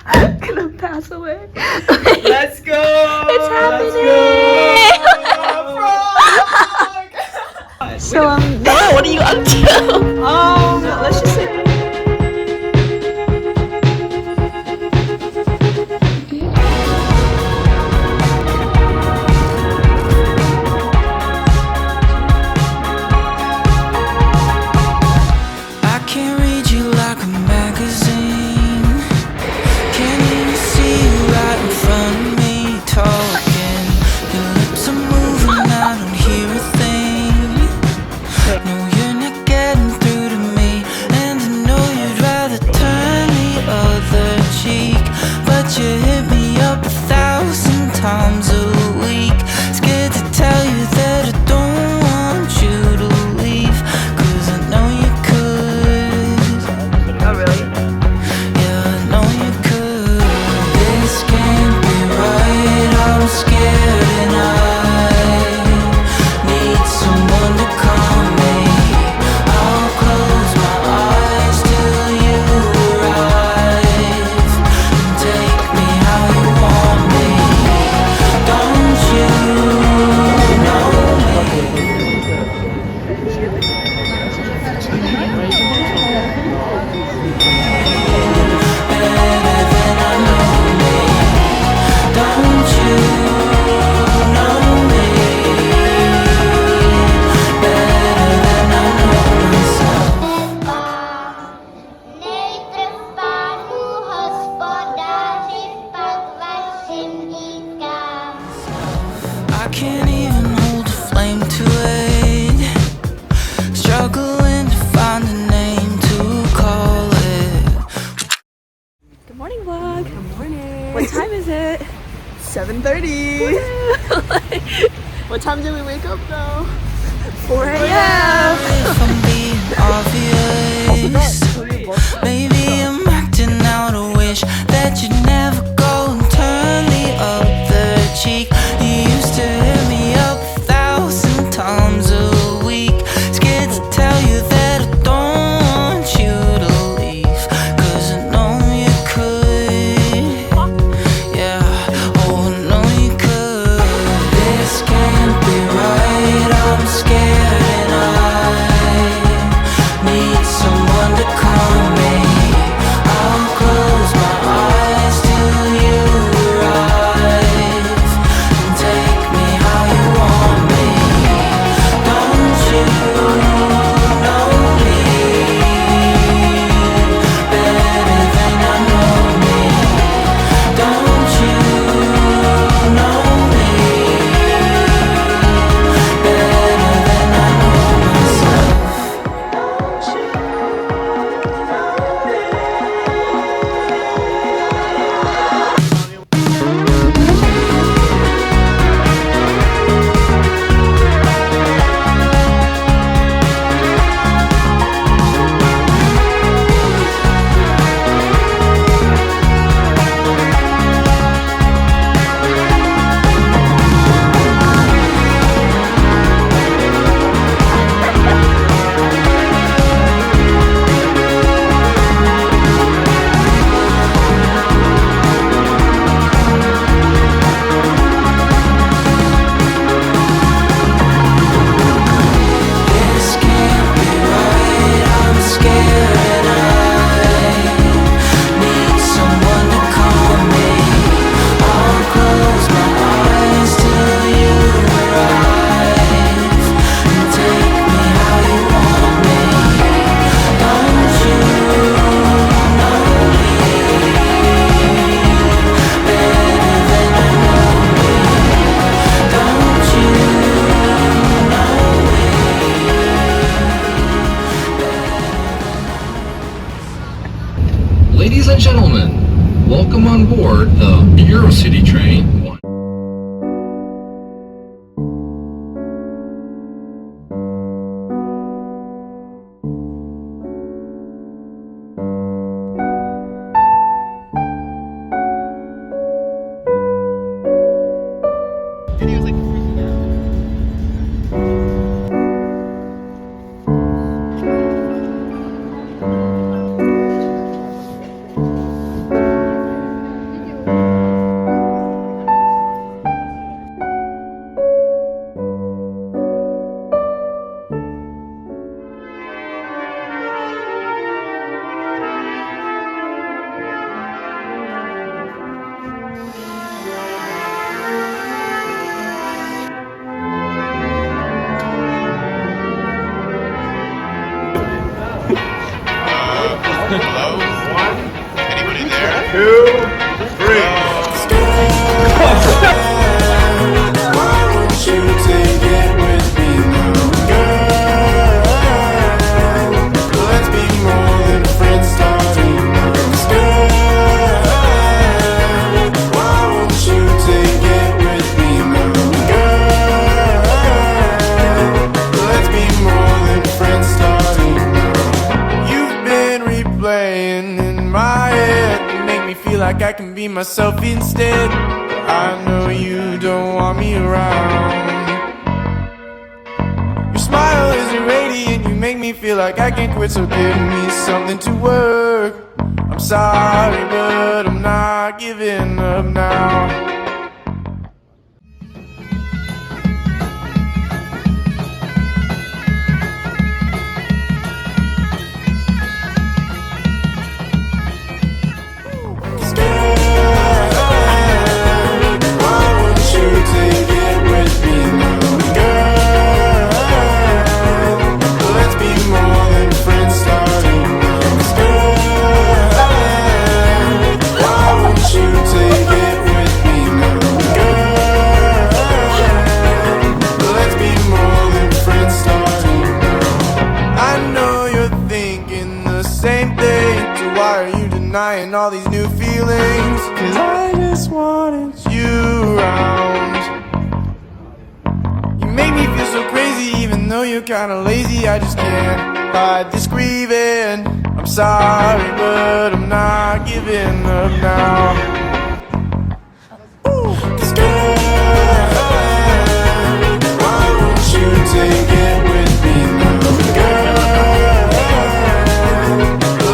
gonna pass away. Let's go! It's happening! So what are you up to? Let's just say. Can't even hold a flame to it. Struggling to find a name to call it. Good morning, vlog. Good morning. What time is it? 7:30. What time did we wake up though? 4 a.m. If I'm being obvious, maybe I'm acting out a wish that you'd never go and turn the other cheek. You used to hit me up 1,000 times a week. Scared to tell you that I don't want you to leave, 'cause I know you could. Yeah, oh, I know you could. This can't be right, I'm scared, and I need someone to calm me. I'll close my eyes till you arrive and take me how you want me. Don't you know me better than I know me? Don't you know me better than I know myself? This can't be right, I'm scared, and I need someone to calm me. I'll close my eyes till you arrive and take me how you want me. Don't you know me better than I know me? Don't you know me? Ladies and gentlemen, welcome on board the Eurocity train. And he was like freaking out. 2, 3. Why won't you take it with me now, girl? Let's be more than friends starting now, girl. Why won't you take it with me now, girl? Let's be more than friends starting now. You've been replaying in my head, you make me feel like I can be myself instead. I know you don't want me around. Your smile is irradiant, you make me feel like I can't quit, so give me something to work. I'm sorry, but I'm not giving up now. Denying all these new feelings, 'cause I just wanted you around. You make me feel so crazy, even though you're kinda lazy. I just can't hide this grieving. I'm sorry, but I'm not giving up now. 'Cause girl, why won't you take it with me now, girl?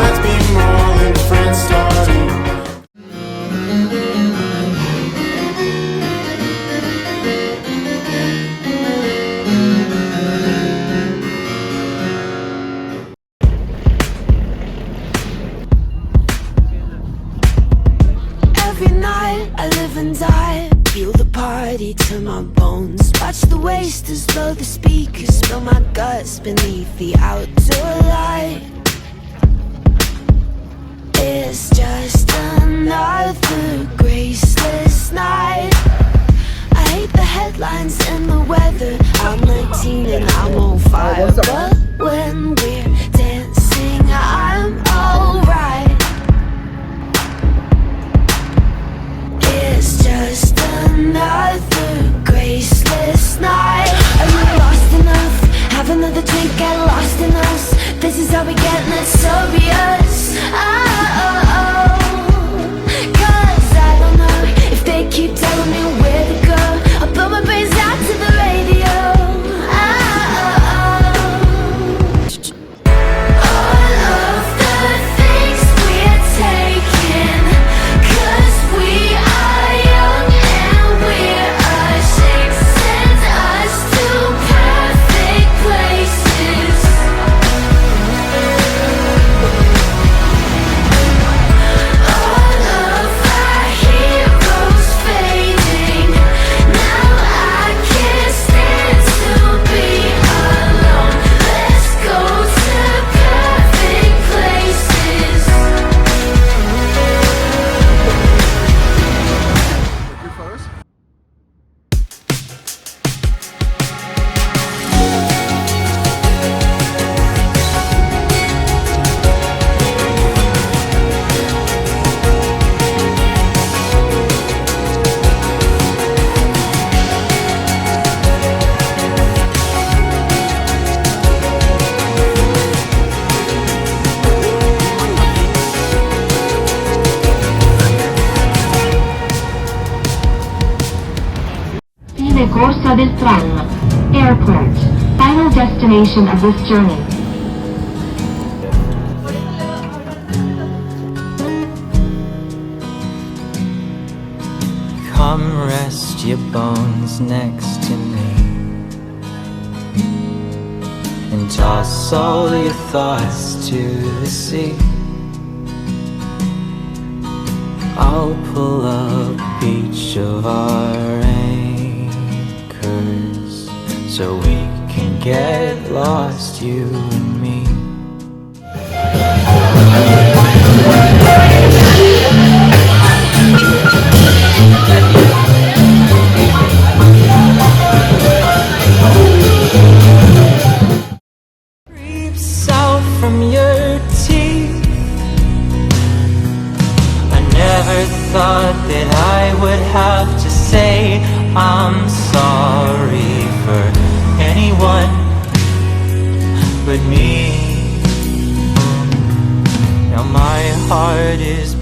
Let's be more than friends starting. Every night I live and die, feel the party to my bones. Watch the wasters blow the speakers, spill my guts beneath the outdoor light. It's just another graceless night. I hate the headlines and the weather. I'm 19 and I'm on fire, but when we're dancing I'm alright. It's just another graceless night. Are you lost enough? Have another drink, get lost in us. This is how we get, let's obvious. Cause I don't know if they keep telling me where to go. I'll blow my brains out to the radio. All of the things we're taking, 'cause we are young and we're ashamed, send us to perfect places. All of our heroes fading, now I can't stand to be alone. Let's go to perfect places. Fine corsa del tram. Airport. Final destination of this journey. Come rest your bones next to me and toss all your thoughts to the sea. I'll pull up each of our anchors so we can get lost, you and me. never thought that I would have to say I'm sorry for anyone but me. Now my heart is